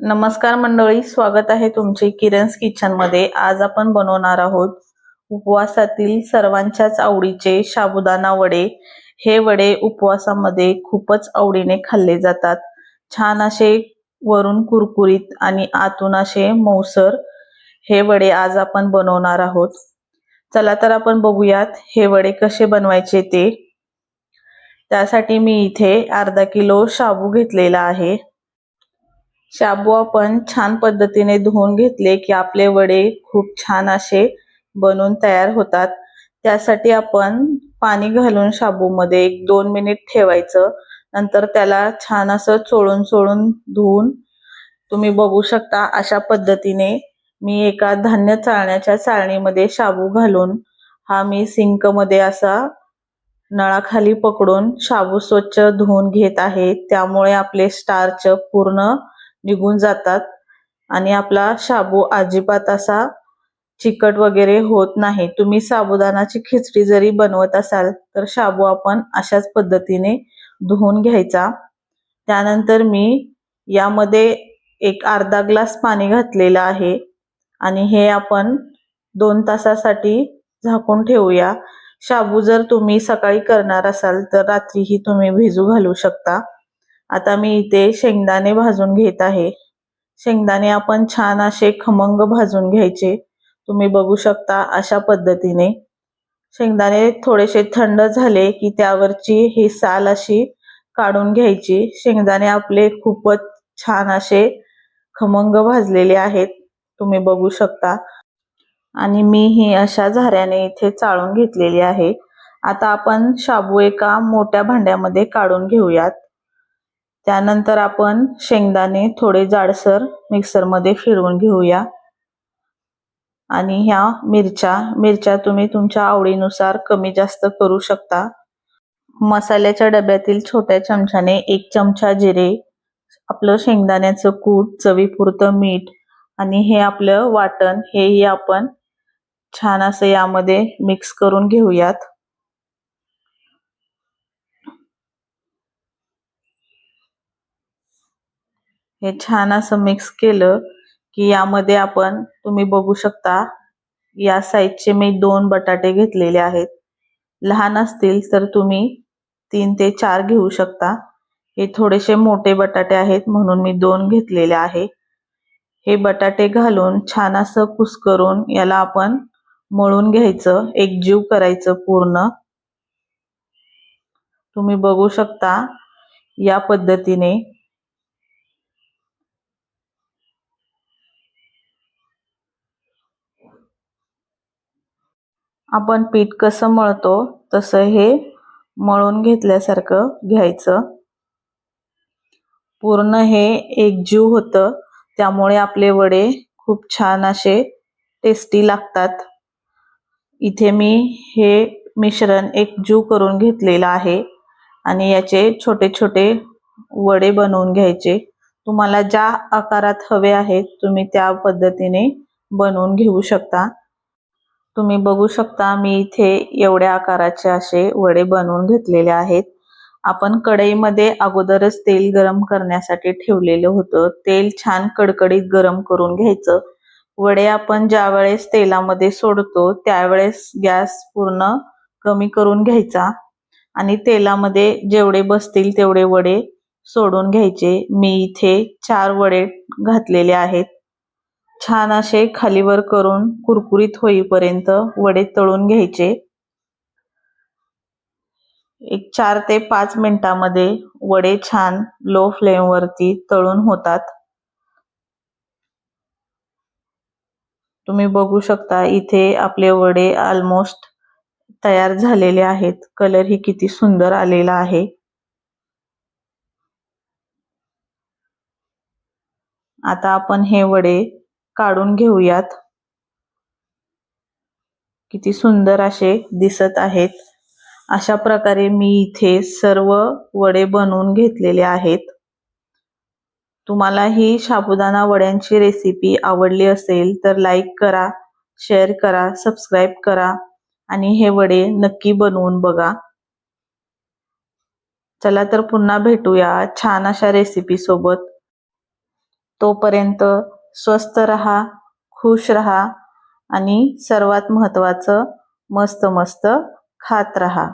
नमस्कार मंडळी, स्वागत आहे तुमचे किरण's किचन मध्ये। आज आपण बनवणार आहोत उपवासातील सर्वांच्याच आवडीचे साबुदाणा वडे। हे वडे उपवासामध्ये खूपच आवडीने खाल्ले जातात। छान असे वरून कुरकुरीत आणि आतून असे मऊसर हे वडे आज आपण बनवणार आहोत। चला तर आपण बघूयात हे वडे कसे बनवायचे ते। त्यासाठी मी इथे अर्धा किलो शाबू घेतलेला आहे। शाबू आपण छान पद्धतीने धुवून घेतले की आपले वडे खूप छान असे बनून तयार होतात। त्यासाठी आपण पाणी घालून शाबूमध्ये 1-2 मिनिट ठेवायचं। नंतर त्याला छान असं चोळून धुवून तुम्ही बघू शकता अशा पद्धतीने मी एका धान्य चाळण्याच्या चाळणीमध्ये शाबू घालून हा मी सिंक मध्ये असा नळाखाली पकडून शाबू स्वच्छ धुवून घेत आहे। त्यामुळे आपले स्टार्च पूर्ण निघून जातात आणि आपला शाबू अजिबात असा चिकट वगैरे होत नाही। तुम्ही साबुदाणाची खिचडी जरी बनवत असाल तर शाबू आपण अशाच पद्धतीने धुवून घ्यायचा। त्यानंतर मी यामध्ये एक अर्धा ग्लास पाणी घातलेलं आहे आणि हे आपण 2 तासासाठी झाकून ठेवूया। शाबू जर तुम्ही सकाळी करणार असाल तर रात्रीही तुम्ही भिजू घालू शकता। आता मी इथे शेंगदाणे भाजून घेत आहे। शेंगदाणे आपण छान असे खमंग भाजून घ्यायचे। तुम्ही बघू शकता अशा पद्धतीने शेंगदाणे थोडेसे थंड झाले की त्यावरची ही साल अशी काढून घ्यायची। शेंगदाणे आपले खूपच छान असे खमंग भाजलेले आहेत, तुम्ही बघू शकता। आणि मी ही अशा झाऱ्याने इथे चाळून घेतलेली आहे। आता आपण शाबू एका मोठ्या भांड्यामध्ये काढून घेऊयात। त्यानंतर आपण शेंगदाणे थोडे जाडसर मिक्सर मध्ये फिरवून घेऊया। आणि ह्या मिरच्या तुम्ही तुमच्या आवडीनुसार कमी जास्त करू शकता। मसाल्याच्या डब्यातील छोट्या चमच्याने 1 चमचा जिरे, आपलं शेंगदाण्याचं कूट, चवीपुरतं मीठ आणि हे आपलं वाटण हेही आपण छान असं यामध्ये मिक्स करून घेऊयात। हे छान असं मिक्स केलं की यामध्ये आपण तुम्ही बघू शकता या साइजचे मी 2 बटाटे घेतलेले आहेत। लहान असतील तर तुम्ही 3 ते 4 घेऊ शकता। हे थोडेसे मोठे बटाटे आहेत म्हणून मी 2 घेतलेले आहे। हे बटाटे घालून छान असं कुस्करून याला आपण मळून घ्यायचं, एकजीव करायचं पूर्ण। तुम्ही बघू शकता या पद्धतीने आपण पीठ कसं मळतो तसं हे मळून घेतल्यासारखं घ्यायचं। पूर्ण हे एकजीव होतं, त्यामुळे आपले वडे खूप छान असे टेस्टी लागतात। इथे मी हे मिश्रण एकजीव करून घेतलेलं आहे आणि याचे छोटे छोटे वडे बनवून घ्यायचे। तुम्हाला ज्या आकारात हवे आहेत तुम्ही त्या पद्धतीने बनवून घेऊ शकता। तुम्ही बघू शकता मी इथे एवढ्या आकाराचे असे वडे बनवून घेतलेले आहेत। आपण कढईमध्ये अगोदरच तेल गरम करण्यासाठी ठेवलेलं होतं। तेल छान कडकडीत गरम करून घ्यायचं। वडे आपण ज्या वेळेस तेलामध्ये सोडतो त्यावेळेस गॅस पूर्ण कमी करून घ्यायचा आणि तेलामध्ये जेवढे बसतील तेवढे वडे सोडून घ्यायचे। मी इथे 4 वडे घातलेले आहेत। छान असे खालीवर करून कुरकुरीत होईपर्यंत वडे तळून घ्यायचे। एक 4 ते 5 मिनिटांमध्ये वडे छान लो फ्लेम वरती तळून होतात। तुम्ही बघू शकता इथे आपले वडे ऑलमोस्ट तयार झालेले आहेत। कलर ही किती सुंदर आलेला आहे। आता आपण हे वडे काढून घेऊयात। किती सुंदर असे दिसत आहेत। अशा प्रकारे मी इथे सर्व वडे बनवून घेतलेले आहेत। तुम्हाला ही साबुदाणा वड्यांची रेसिपी आवडली असेल तर लाईक करा, शेअर करा, सबस्क्राइब करा आणि हे वडे नक्की बनवून बघा। चला तर पुन्हा भेटूया छान अशा रेसिपी सोबत। तोपर्यंत स्वस्थ रहा, खुश रहा आणि सर्वात महत्त्वाचं मस्त मस्त खात रहा.